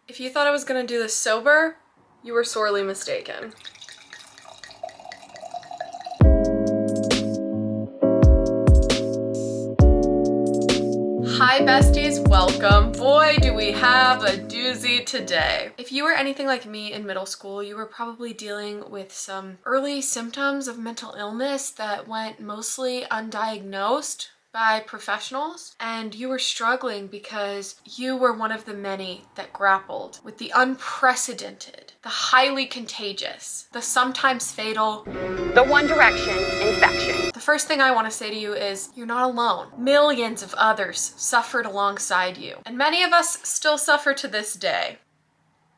If you thought I was gonna do this sober, you were sorely mistaken. Hi besties, welcome. Boy, do we have a doozy today. If you were anything like me in middle school, you were probably dealing with some early symptoms of mental illness that went mostly undiagnosed by professionals, and you were struggling because you were one of the many that grappled with the unprecedented, the highly contagious, the sometimes fatal, the One Direction infection. The first thing I want to say to you is you're not alone. Millions of others suffered alongside you, and many of us still suffer to this day.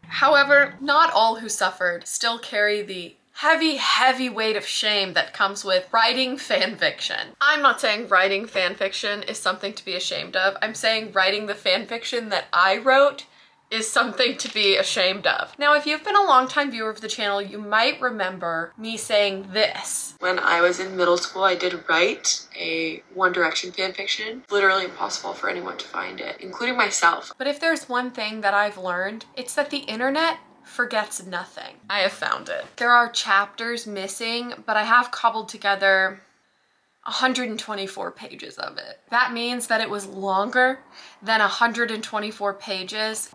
However, not all who suffered still carry the heavy weight of shame that comes with writing fan fiction. I'm not saying writing fan fiction is something to be ashamed of. I'm saying writing the fan fiction that I wrote is something to be ashamed of. Now, if you've been a longtime viewer of the channel, you might remember me saying this. When I was in middle school, I did write a One Direction fanfiction. Literally impossible for anyone to find it, including myself. But if there's one thing that I've learned, it's that the internet forgets nothing. I have found it. There are chapters missing, but I have cobbled together 124 pages of it. That means that it was longer than 124 pages.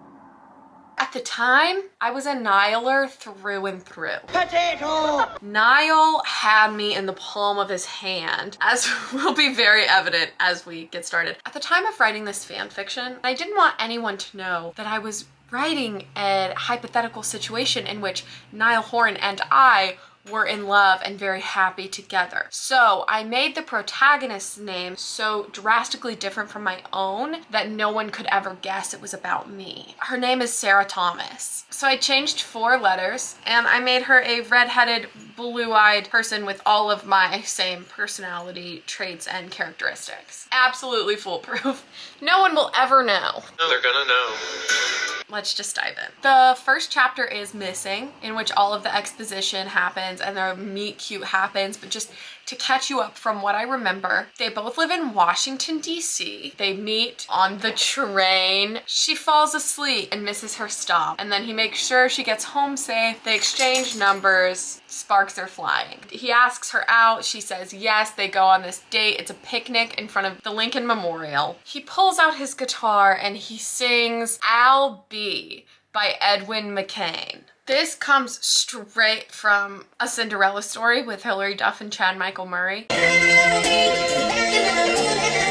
At the time, I was a Nihiler through and through. Potato! Niall had me in the palm of his hand, as will be very evident as we get started. At the time of writing this fan fiction, I didn't want anyone to know that I was writing a hypothetical situation in which Niall Horan and I were in love and very happy together. So I made the protagonist's name so drastically different from my own that no one could ever guess it was about me. Her name is Sarah Thomas. So I changed 4 letters and I made her a redheaded, blue-eyed person with all of my same personality traits and characteristics. Absolutely foolproof. No one will ever know. No, they're gonna know. Let's just dive in. The first chapter is missing, in which all of the exposition happens and their meet cute happens, but just to catch you up from what I remember, they both live in Washington, D.C. They meet on the train. She falls asleep and misses her stop, and then he makes sure she gets home safe. They exchange numbers. Sparks are flying. He asks her out. She says yes. They go on this date. It's a picnic in front of the Lincoln Memorial. He pulls out his guitar and he sings I'll Be by Edwin McCain. This comes straight from A Cinderella Story with Hilary Duff and Chad Michael Murray.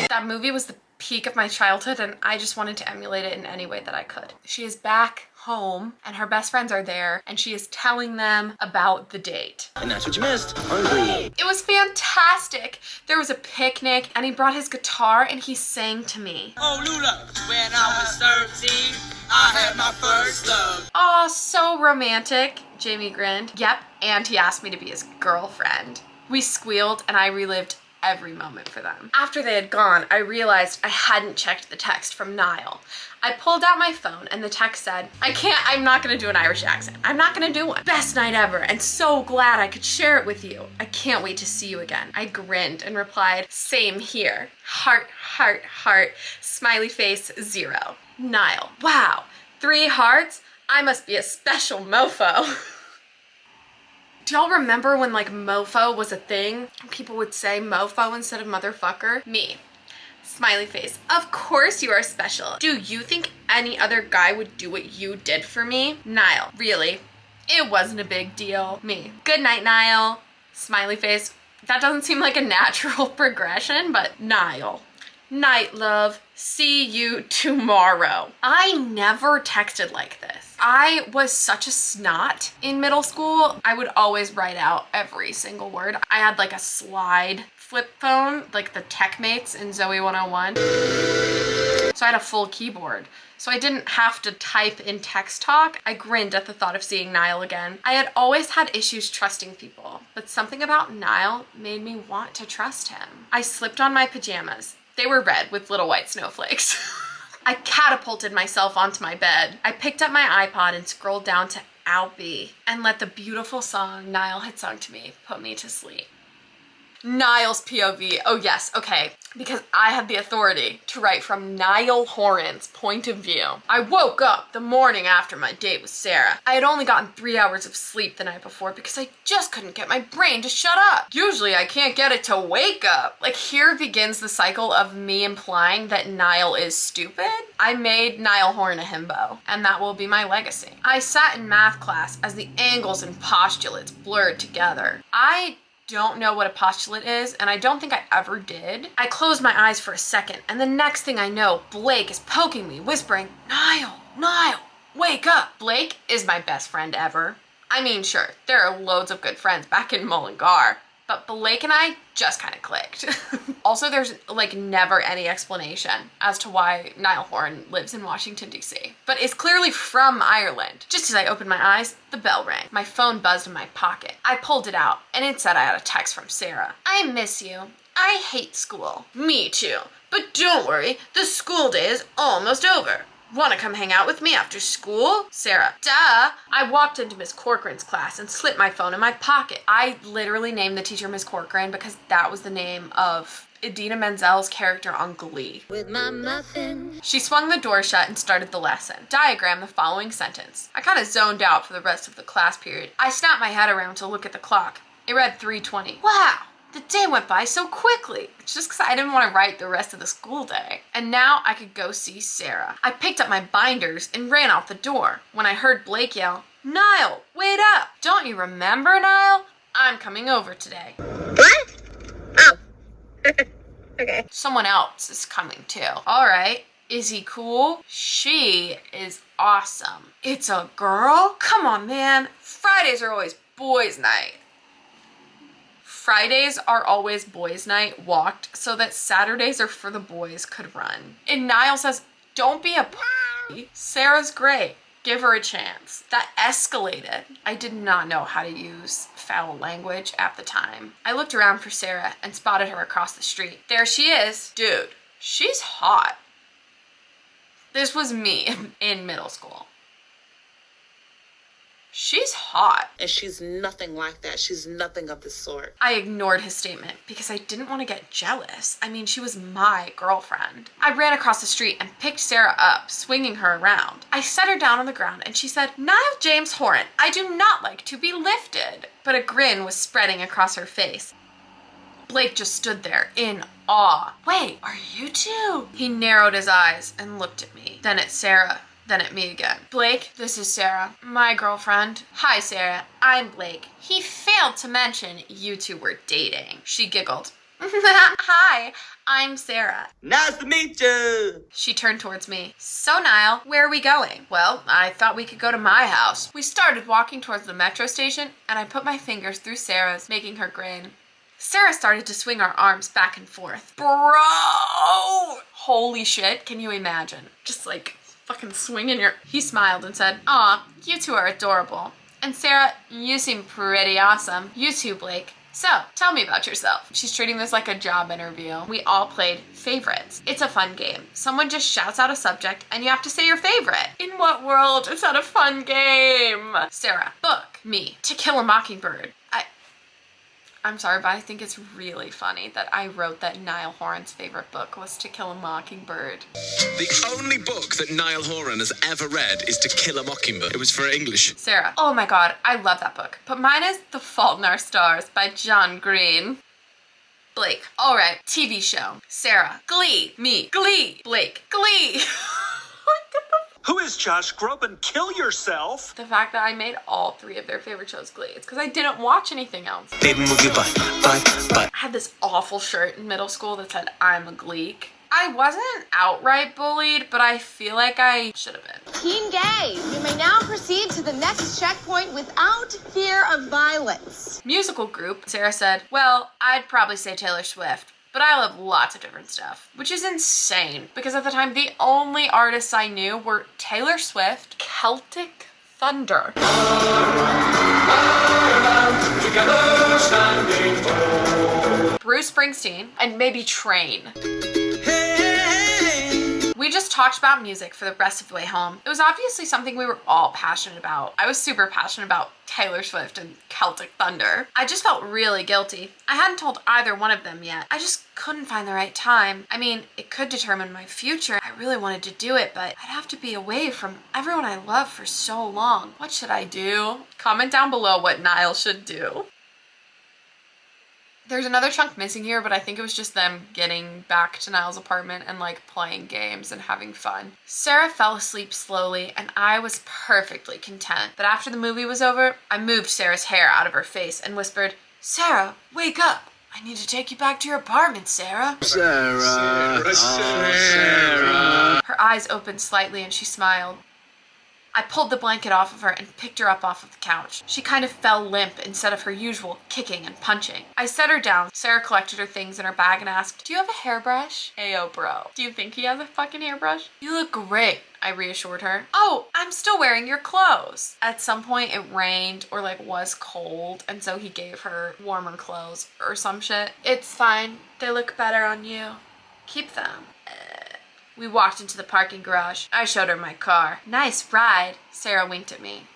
That movie was the peak of my childhood and I just wanted to emulate it in any way that I could. She is back home and her best friends are there and she is telling them about the date. And that's what you missed. Hungry. It was fantastic. There was a picnic and he brought his guitar and he sang to me. Oh, Lula, when I was 13, I had my first love. Aw, so romantic. Jamie grinned. Yep, and he asked me to be his girlfriend. We squealed and I relived every moment for them. After they had gone, I realized I hadn't checked the text from Niall. I pulled out my phone and the text said, I'm not gonna do an Irish accent. I'm not gonna do one. Best night ever and so glad I could share it with you. I can't wait to see you again. I grinned and replied, same here. Heart, heart, heart, smiley face 0. Niall, wow, 3 hearts? I must be a special mofo. Do y'all remember when like mofo was a thing? People would say mofo instead of motherfucker. Me. Smiley face. Of course you are special. Do you think any other guy would do what you did for me? Niall. Really? It wasn't a big deal. Me. Good night, Niall. Smiley face. That doesn't seem like a natural progression, but Niall. Night, love. See you tomorrow. I never texted like this. I was such a snot in middle school. I would always write out every single word. I had like a slide flip phone, like the Tech Mates in Zoe 101. So I had a full keyboard. So I didn't have to type in text talk. I grinned at the thought of seeing Niall again. I had always had issues trusting people, but something about Niall made me want to trust him. I slipped on my pajamas. They were red with little white snowflakes. I catapulted myself onto my bed. I picked up my iPod and scrolled down to I'll Be and let the beautiful song Niall had sung to me put me to sleep. Niall's POV. Oh yes, okay. Because I had the authority to write from Niall Horan's point of view. I woke up the morning after my date with Sarah. I had only gotten 3 hours of sleep the night before because I just couldn't get my brain to shut up. Usually I can't get it to wake up. Like, here begins the cycle of me implying that Niall is stupid. I made Niall Horan a himbo, and that will be my legacy. I sat in math class as the angles and postulates blurred together. I don't know what a postulate is, and I don't think I ever did. I closed my eyes for a second, and the next thing I know, Blake is poking me, whispering, Niall, Niall, wake up. Blake is my best friend ever. I mean, sure, there are loads of good friends back in Mullingar, but Blake and I just kind of clicked. Also, there's like never any explanation as to why Niall Horan lives in Washington, D.C., but is clearly from Ireland. Just as I opened my eyes, the bell rang. My phone buzzed in my pocket. I pulled it out, and it said I had a text from Sarah. I miss you. I hate school. Me too. But don't worry, the school day is almost over. Want to come hang out with me after school? Sarah, duh. I walked into Miss Corcoran's class and slipped my phone in my pocket. I literally named the teacher Miss Corcoran because that was the name of Idina Menzel's character on Glee. With my muffin. She swung the door shut and started the lesson. Diagram the following sentence. I kind of zoned out for the rest of the class period. I snapped my head around to look at the clock. It read 3:20. Wow. The day went by so quickly. It's just because I didn't want to write the rest of the school day. And now I could go see Sarah. I picked up my binders and ran out the door when I heard Blake yell, Niall, wait up. Don't you remember, Niall? I'm coming over today. What? Oh. Okay. Someone else is coming too. All right. Is he cool? She is awesome. It's a girl? Come on, man. Fridays are always boys' night. Fridays are always boys' night walked so that Saturdays are for the boys could run. And Niall says, don't be a p***. Sarah's great. Give her a chance. That escalated. I did not know how to use foul language at the time. I looked around for Sarah and spotted her across the street. There she is. Dude, she's hot. This was me in middle school. She's hot. And she's nothing like that. She's nothing of the sort. I ignored his statement because I didn't want to get jealous. I mean, she was my girlfriend. I ran across the street and picked Sarah up, swinging her around. I set her down on the ground and she said, Niall James Horan, I do not like to be lifted. But a grin was spreading across her face. Blake just stood there in awe. Wait, are you two? He narrowed his eyes and looked at me, then at Sarah. Then at me again. Blake, this is Sarah, my girlfriend. Hi, Sarah, I'm Blake. He failed to mention you two were dating. She giggled. Hi, I'm Sarah. Nice to meet you. She turned towards me. So, Niall, where are we going? Well, I thought we could go to my house. We started walking towards the metro station, and I put my fingers through Sarah's, making her grin. Sarah started to swing our arms back and forth. Bro! Holy shit, can you imagine? Just like fucking swinging your... He smiled and said, aw, you two are adorable. And Sarah, you seem pretty awesome. You too, Blake. So, tell me about yourself. She's treating this like a job interview. We all played favorites. It's a fun game. Someone just shouts out a subject and you have to say your favorite. In what world is that a fun game? Sarah, book. Me, To Kill a Mockingbird. I'm sorry, but I think it's really funny that I wrote that Niall Horan's favorite book was To Kill a Mockingbird. The only book that Niall Horan has ever read is To Kill a Mockingbird. It was for English. Sarah, oh my god, I love that book. But mine is The Fault in Our Stars by John Green. Blake, alright, TV show. Sarah, Glee. Me, Glee. Blake, Glee. Who is Josh Groban? Kill yourself. The fact that I made all three of their favorite shows Glee. It's because I didn't watch anything else. Baby, move your butt. I had this awful shirt in middle school that said, I'm a Gleek. I wasn't outright bullied, but I feel like I should have been. Team Gay, you may now proceed to the next checkpoint without fear of violence. Musical group, Sarah said, well, I'd probably say Taylor Swift. But I love lots of different stuff, which is insane because at the time the only artists I knew were Taylor Swift, Celtic Thunder, Bruce Springsteen, and maybe Train. We just just talked about music for the rest of the way home. It was obviously something we were all passionate about. I was super passionate about Taylor Swift and Celtic Thunder. I just felt really guilty. I hadn't told either one of them yet. I just couldn't find the right time. I mean, it could determine my future. I really wanted to do it, but I'd have to be away from everyone I love for so long. What should I do? Comment down below what Niall should do. There's another chunk missing here, but I think it was just them getting back to Niall's apartment and like playing games and having fun. Sarah fell asleep slowly and I was perfectly content. But after the movie was over, I moved Sarah's hair out of her face and whispered, "Sarah, wake up. I need to take you back to your apartment, Sarah." Sarah. Her eyes opened slightly and she smiled. I pulled the blanket off of her and picked her up off of the couch. She kind of fell limp instead of her usual kicking and punching. I set her down. Sarah collected her things in her bag and asked, "Do you have a hairbrush?" Ayo, bro. Do you think he has a fucking hairbrush? "You look great," I reassured her. "Oh, I'm still wearing your clothes." At some point it rained or like was cold, and so he gave her warmer clothes or some shit. "It's fine. They look better on you. Keep them." We walked into the parking garage. I showed her my car. "Nice ride." Sarah winked at me.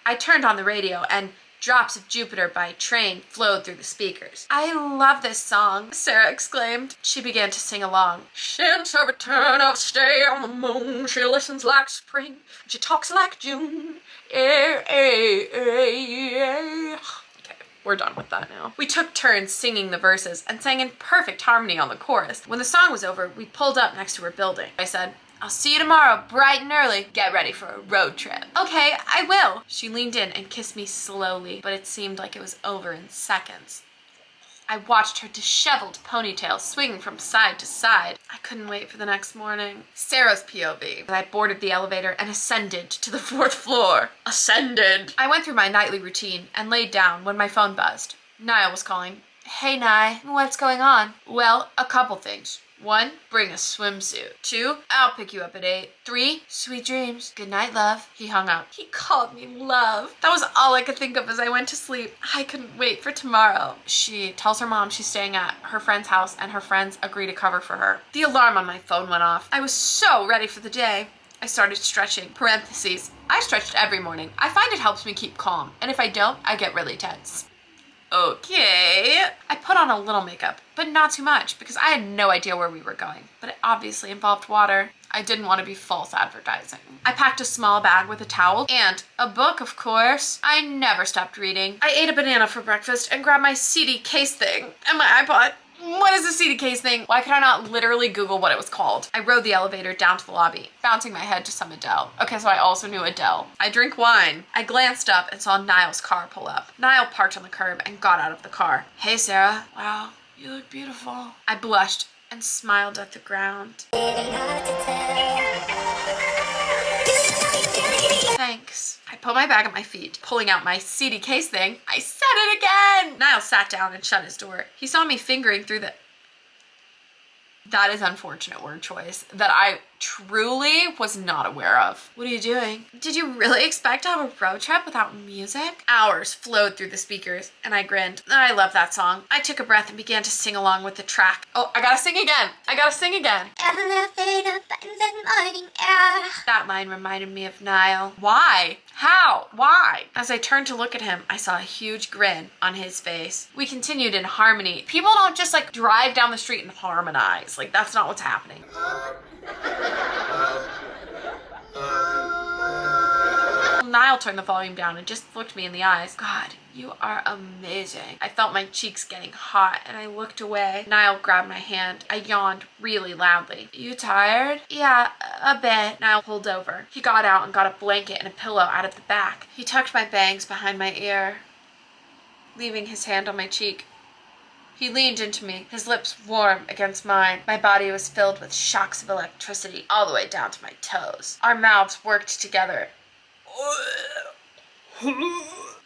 I turned on the radio and "Drops of Jupiter" by Train flowed through the speakers. "I love this song," Sarah exclaimed. She began to sing along. "Since her return of stay on the moon, she listens like spring, she talks like June. Okay, we're done with that now. We took turns singing the verses and sang in perfect harmony on the chorus. When the song was over, we pulled up next to her building. I said, "I'll see you tomorrow bright and early. Get ready for a road trip." "Okay, I will." She leaned in and kissed me slowly, but it seemed like it was over in seconds. I watched her disheveled ponytail swing from side to side. I couldn't wait for the next morning. Sarah's POV. I boarded the elevator and ascended to the 4th floor. Ascended! I went through my nightly routine and laid down when my phone buzzed. Niall was calling. "Hey, Nye, what's going on?" "Well, a couple things. 1, bring a swimsuit. 2, I'll pick you up at 8. 3, sweet dreams. Good night, love." He hung up. He called me love. That was all I could think of as I went to sleep. I couldn't wait for tomorrow. She tells her mom she's staying at her friend's house and her friends agree to cover for her. The alarm on my phone went off. I was so ready for the day. I started stretching. Parentheses. I stretched every morning. I find it helps me keep calm, and if I don't, I get really tense. Okay. I put on a little makeup, but not too much because I had no idea where we were going, but it obviously involved water. I didn't want to be false advertising. I packed a small bag with a towel and a book, of course. I never stopped reading. I ate a banana for breakfast and grabbed my CD case thing and my iPod. What is a CD case thing? Why could I not literally Google what it was called? I rode the elevator down to the lobby, bouncing my head to some Adele. Okay, so I also knew Adele. I drink wine. I glanced up and saw Niall's car pull up. Niall parked on the curb and got out of the car. "Hey, Sarah. Wow, you look beautiful." I blushed and smiled at the ground. "Thanks." I put my bag at my feet, pulling out my CD case thing. I said it again! Niall sat down and shut his door. He saw me fingering through the... That is unfortunate word choice that I truly was not aware of. "What are you doing?" "Did you really expect to have a road trip without music?" Hours flowed through the speakers and I grinned. I love that song. I took a breath and began to sing along with the track. Oh, I gotta sing again. I gotta sing again. That line reminded me of Niall. Why? How? Why? As I turned to look at him, I saw a huge grin on his face. We continued in harmony. People don't just like drive down the street and harmonize. Like that's not what's happening. Niall turned the volume down and just looked me in the eyes. "God, you are amazing." I felt my cheeks getting hot and I looked away. Niall grabbed my hand. I yawned really loudly. "You tired?" "Yeah, a bit." Niall pulled over. He got out and got a blanket and a pillow out of the back. He tucked my bangs behind my ear, leaving his hand on my cheek. He leaned into me, his lips warm against mine. My body was filled with shocks of electricity all the way down to my toes. Our mouths worked together.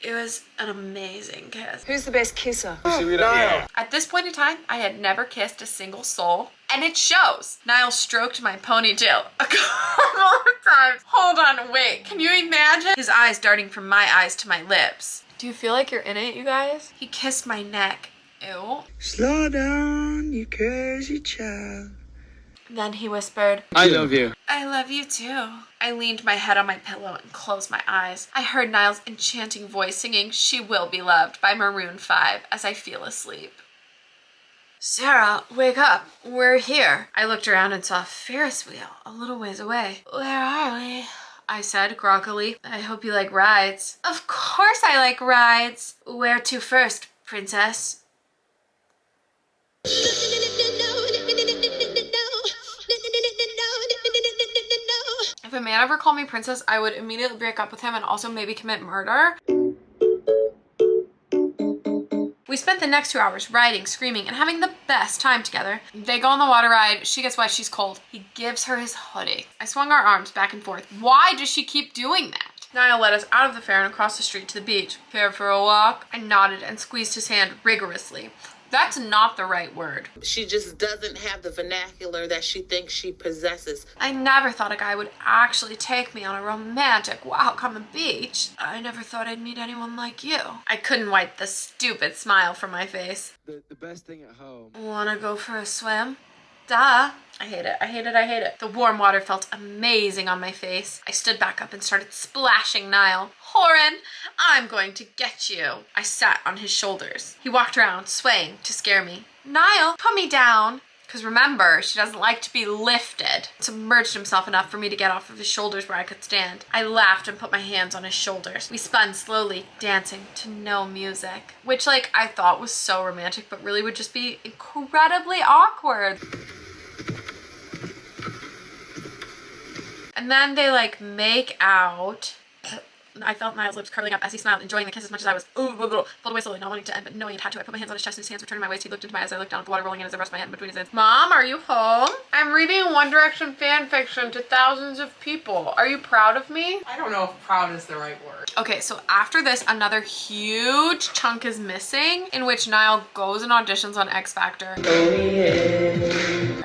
It was an amazing kiss. Who's the best kisser? Niall. At this point in time, I had never kissed a single soul, and it shows. Niall stroked my ponytail a couple of times. Hold on, wait, can you imagine? His eyes darting from my eyes to my lips. Do you feel like you're in it, you guys? He kissed my neck. Ew. Slow down, you crazy child. Then he whispered, I love you. I love you too. I leaned my head on my pillow and closed my eyes. I heard Niall's enchanting voice singing She Will Be Loved by Maroon 5 as I fell asleep. Sarah, wake up. We're here. I looked around and saw a Ferris wheel a little ways away. Where are we? I said groggily. I hope you like rides. Of course I like rides. Where to first, princess? If a man ever called me princess, I would immediately break up with him and also maybe commit murder. We spent the next 2 hours riding, screaming, and having the best time together. They go on the water ride. She gets wet. She's cold. He gives her his hoodie. I swung our arms back and forth. Why does she keep doing that? Niall led us out of the fair and across the street to the beach. Care for a walk? I nodded and squeezed his hand rigorously. That's not the right word. She just doesn't have the vernacular that she thinks she possesses. I never thought a guy would actually take me on a romantic walk on the beach. I never thought I'd meet anyone like you. I couldn't wipe the stupid smile from my face. The best thing at home. Wanna go for a swim? Duh. I hate it. I hate it. I hate it. The warm water felt amazing on my face. I stood back up and started splashing Niall. Horan, I'm going to get you. I sat on his shoulders. He walked around, swaying to scare me. Niall, put me down. Because remember, she doesn't like to be lifted. Submerged himself enough for me to get off of his shoulders where I could stand. I laughed and put my hands on his shoulders. We spun slowly, dancing to no music. Which, like, I thought was so romantic, but really would just be incredibly awkward. And then they, like, make out. I felt Niall's lips curling up as he smiled, enjoying the kiss as much as I was. Pulled away slowly, not wanting to end, but knowing it had to. I put my hands on his chest and his hands were turning my waist. He looked into my eyes. I looked down at the water rolling in as I rested my head between his hands. Mom, are you home? I'm reading One Direction fan fiction to thousands of people. Are you proud of me? I don't know if proud is the right word. Okay, so after this, another huge chunk is missing in which Niall goes and auditions on X Factor.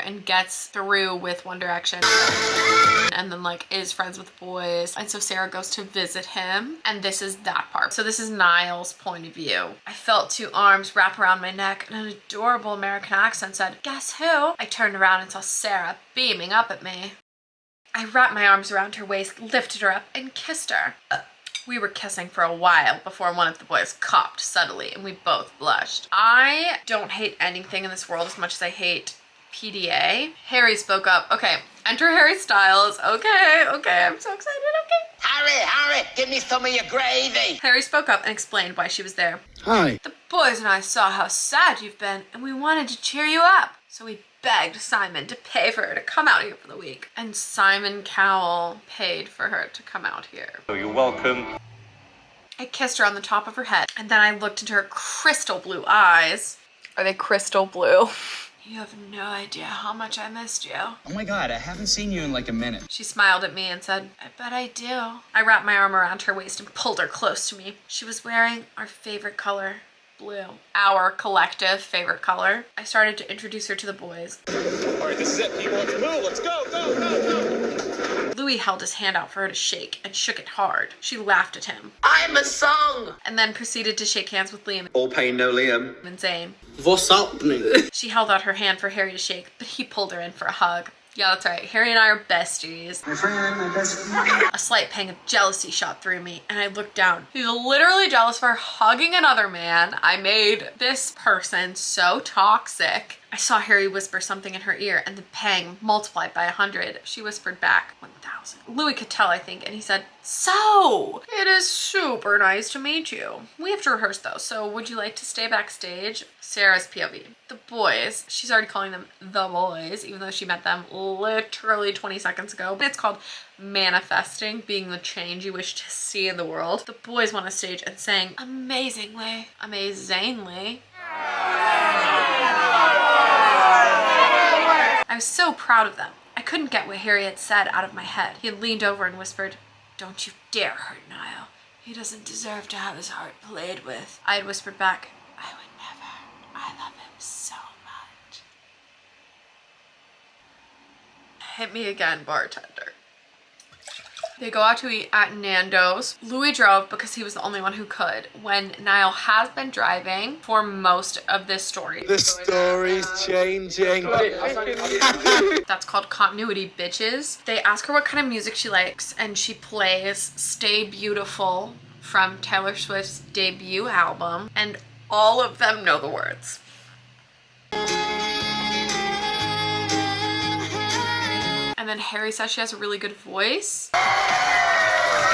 And gets through with One Direction. And then like is friends with the boys. And so Sarah goes to visit him. And this is that part. So this is Niall's point of view. I felt 2 arms wrap around my neck and an adorable American accent said, "Guess who?" I turned around and saw Sarah beaming up at me. I wrapped my arms around her waist, lifted her up, and kissed her. We were kissing for a while before one of the boys coughed subtly and we both blushed. I don't hate anything in this world as much as I hate PDA. Harry spoke up. Okay, enter Harry Styles. Okay, I'm so excited, okay. Harry, give me some of your gravy. Harry spoke up and explained why she was there. Hi. The boys and I saw how sad you've been and we wanted to cheer you up. So we begged Simon to pay for her to come out here for the week. And Simon Cowell paid for her to come out here. Oh, you're welcome. I kissed her on the top of her head and then I looked into her crystal blue eyes. Are they crystal blue? You have no idea how much I missed you. Oh my god, I haven't seen you in like a minute. She smiled at me and said, I bet I do. I wrapped my arm around her waist and pulled her close to me. She was wearing our favorite color, blue. Our collective favorite color. I started to introduce her to the boys. All right, this is it, people. Let's move. Let's go. Louis held his hand out for her to shake and shook it hard. She laughed at him. I'm a song. And then proceeded to shake hands with Liam All pain, no Liam. and Zane. What's happening? She held out her hand for Harry to shake, but he pulled her in for a hug. Yeah, that's right. Harry and I are besties. My friend, my best friend. A slight pang of jealousy shot through me, and I looked down. He's literally jealous for hugging another man. I made this person so toxic. I saw Harry whisper something in her ear, and the pang multiplied by 100. She whispered back, 1,000. Louis could tell, I think, and he said, "So, it is super nice to meet you. We have to rehearse, though, so would you like to stay backstage?" Sarah's POV. The boys, she's already calling them the boys, even though she met them literally 20 seconds ago. It's called manifesting, being the change you wish to see in the world. The boys went on stage and sang amazingly. I was so proud of them. I couldn't get what Harry had said out of my head. He had leaned over and whispered, "Don't you dare hurt Niall. He doesn't deserve to have his heart played with." I had whispered back, "I would never. I love him so much." Hit me again, bartender. They go out to eat at Nando's. Louis drove because he was the only one who could, when Niall has been driving for most of this story. The story's changing. That's called continuity, bitches. They ask her what kind of music she likes, and she plays Stay Beautiful from Taylor Swift's debut album, and all of them know the words. And then Harry says she has a really good voice,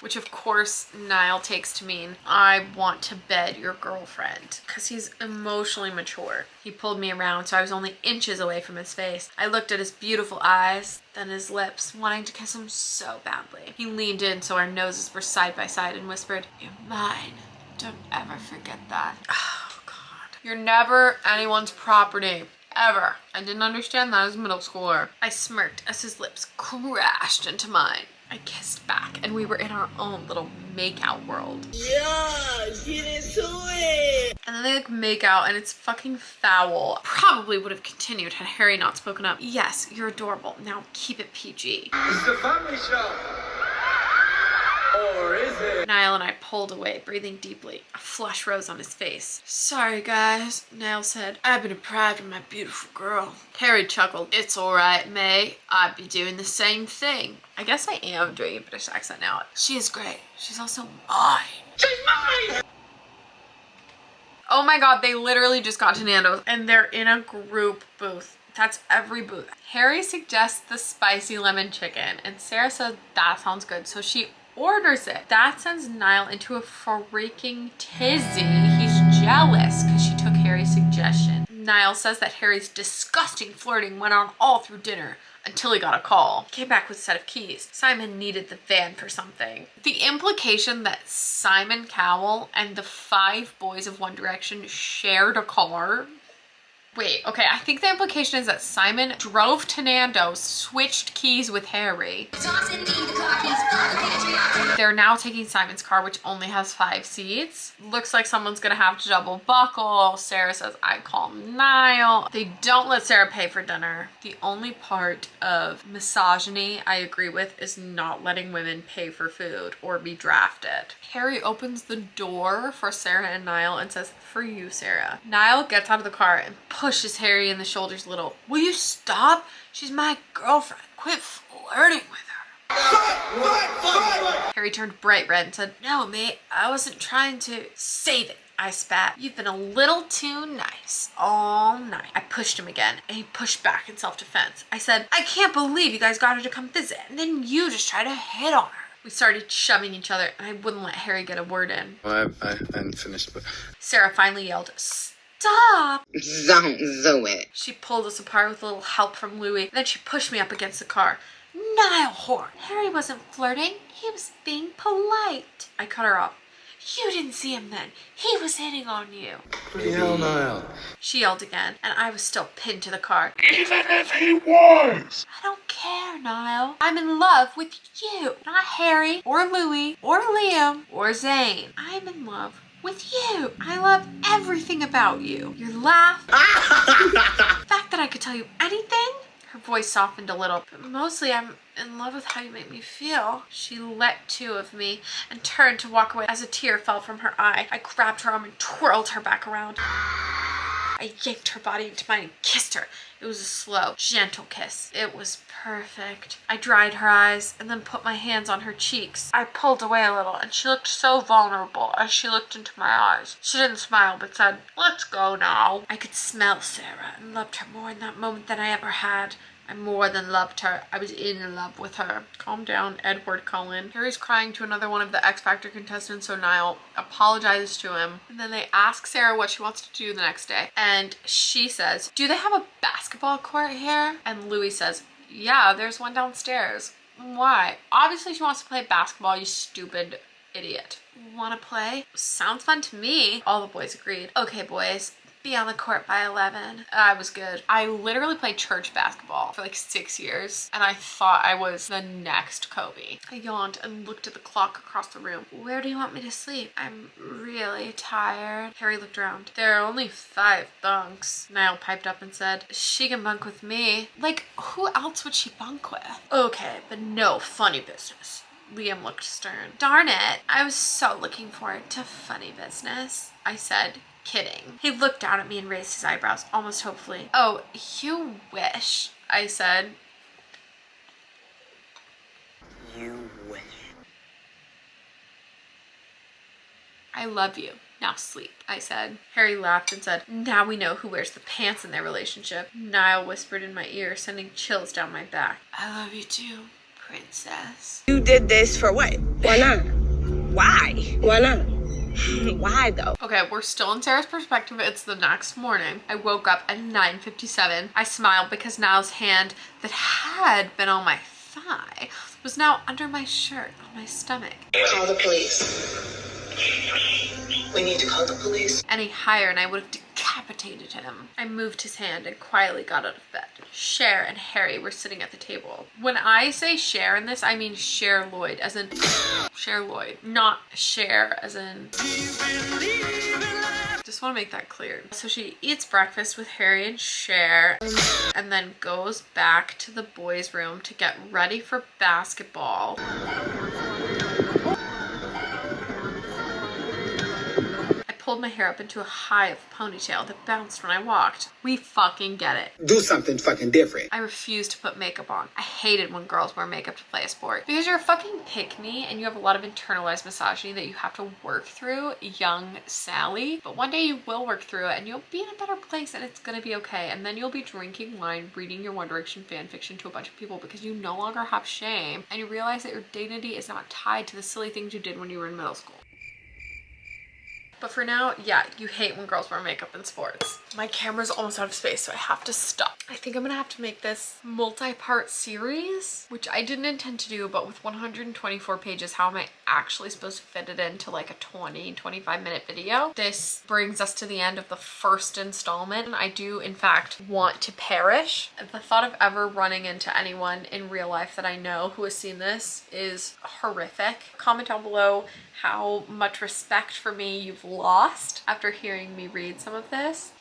which of course Niall takes to mean, I want to bed your girlfriend, because he's emotionally mature. He pulled me around so I was only inches away from his face. I looked at his beautiful eyes, then his lips, wanting to kiss him so badly. He leaned in so our noses were side by side and whispered, "You're mine. Don't ever forget that." Oh God. You're never anyone's property. Ever. I didn't understand that as a middle schooler. I smirked as his lips crashed into mine. I kissed back, and we were in our own little make-out world. Yeah, get into it. And then they like make out, and it's fucking foul. Probably would have continued had Harry not spoken up. Yes, you're adorable. Now keep it PG. It's the family show. Or is it? Niall and I pulled away, breathing deeply. A flush rose on his face. Sorry, guys, Niall said. I've been deprived of my beautiful girl. Harry chuckled. It's all right, May. I'd be doing the same thing. I guess I am doing a British accent now. She is great. She's also mine. She's mine. Oh my God, they literally just got to Nando's and they're in a group booth. That's every booth. Harry suggests the spicy lemon chicken and Sarah says that sounds good, so she orders it. That sends Niall into a freaking tizzy. He's jealous because she took Harry's suggestion. Niall says that Harry's disgusting flirting went on all through dinner until he got a call. He came back with a set of keys. Simon needed the van for something. The implication that Simon Cowell and the 5 boys of One Direction shared a car. Wait, okay, I think the implication is that Simon drove to Nando's, switched keys with Harry. They're now taking Simon's car, which only has 5 seats. Looks like someone's gonna have to double buckle. Sarah says, I call Niall. They don't let Sarah pay for dinner. The only part of misogyny I agree with is not letting women pay for food or be drafted. Harry opens the door for Sarah and Niall and says, for you, Sarah. Niall gets out of the car and pushes Harry in the shoulders a little. Will you stop? She's my girlfriend. Quit flirting with her. Harry turned bright red and said, no, mate, I wasn't trying to. Save it, I spat. You've been a little too nice all night. I pushed him again and he pushed back in self-defense. I said, I can't believe you guys got her to come visit and then you just tried to hit on her. We started shoving each other and I wouldn't let Harry get a word in. Well, I hadn't finished, but... Sarah finally yelled, stop! Don't do it. She pulled us apart with a little help from Louis. Then she pushed me up against the car. Niall whore! Harry wasn't flirting. He was being polite. I cut her off. You didn't see him then. He was hitting on you. Bloody hell, Niall. She yelled again, and I was still pinned to the car. Even if he was! I don't care, Niall. I'm in love with you. Not Harry, or Louis, or Liam, or Zane. I'm in love with you. I love everything about you. Your laugh. The fact that I could tell you anything. Her voice softened a little, but mostly I'm in love with how you make me feel. She let to of me and turned to walk away as a tear fell from her eye. I grabbed her arm and twirled her back around. I yanked her body into mine and kissed her. It was a slow, gentle kiss. It was perfect. I dried her eyes and then put my hands on her cheeks. I pulled away a little and she looked so vulnerable as she looked into my eyes. She didn't smile but said, let's go now. I could smell Sarah and loved her more in that moment than I ever had. I more than loved her. I was in love with her. Calm down, Edward Cullen. Harry's crying to another one of the X Factor contestants, so Niall apologizes to him. And then they ask Sarah what she wants to do the next day. And she says, do they have a basketball court here? And Louis says, yeah, there's one downstairs. Why? Obviously she wants to play basketball, you stupid idiot. Want to play? Sounds fun to me. All the boys agreed. Okay, boys. Be on the court by 11. I was good. I literally played church basketball for like 6 years and I thought I was the next Kobe. I yawned and looked at the clock across the room. Where do you want me to sleep? I'm really tired. Harry looked around. There are only 5 bunks. Niall piped up and said, she can bunk with me. Like, who else would she bunk with? Okay, but no funny business. Liam looked stern. Darn it, I was so looking forward to funny business, I said, kidding. He looked down at me and raised his eyebrows, almost hopefully. Oh, you wish, I said. You wish. I love you. Now sleep, I said. Harry laughed and said, now we know who wears the pants in their relationship. Niall whispered in my ear, sending chills down my back. I love you too, princess. You did this for what? Why not? Why? Why not? Why though? Okay, we're still in Sarah's perspective. It's the next morning. I woke up at 9:57. I smiled because Niall's hand that had been on my thigh was now under my shirt on my stomach. Call the police. We need to call the police. Any higher and I would have decapitated him. I moved his hand and quietly got out of bed. Cher and Harry were sitting at the table. When I say Cher in this, I mean Cher Lloyd, as in Cher Lloyd, not Cher as in... Just want to make that clear. So she eats breakfast with Harry and Cher and then goes back to the boys' room to get ready for basketball. Pulled my hair up into a hive ponytail that bounced when I walked. We fucking get it. Do something fucking different. I refused to put makeup on. I hated when girls wear makeup to play a sport. Because you're a fucking pick-me and you have a lot of internalized misogyny that you have to work through, young Sally. But one day you will work through it and you'll be in a better place and it's gonna be okay. And then you'll be drinking wine, reading your One Direction fan fiction to a bunch of people because you no longer have shame and you realize that your dignity is not tied to the silly things you did when you were in middle school. But for now, yeah, you hate when girls wear makeup in sports. My camera's almost out of space, so I have to stop. I think I'm gonna have to make this multi-part series, which I didn't intend to do, but with 124 pages, how am I actually supposed to fit it into like a 20-25 minute video? This brings us to the end of the first installment. I do, in fact, want to perish. The thought of ever running into anyone in real life that I know who has seen this is horrific. Comment down below how much respect for me you've lost after hearing me read some of this.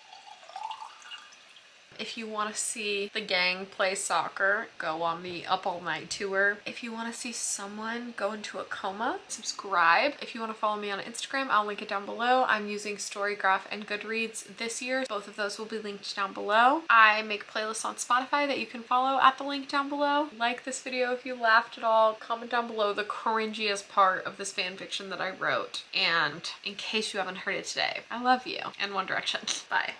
If you want to see the gang play soccer, go on the Up All Night tour. If you want to see someone go into a coma, subscribe. If you want to follow me on Instagram, I'll link it down below. I'm using Storygraph and Goodreads this year. Both of those will be linked down below. I make playlists on Spotify that you can follow at the link down below. Like this video if you laughed at all. Comment down below the cringiest part of this fanfiction that I wrote. And in case you haven't heard it today, I love you and One Direction. Bye.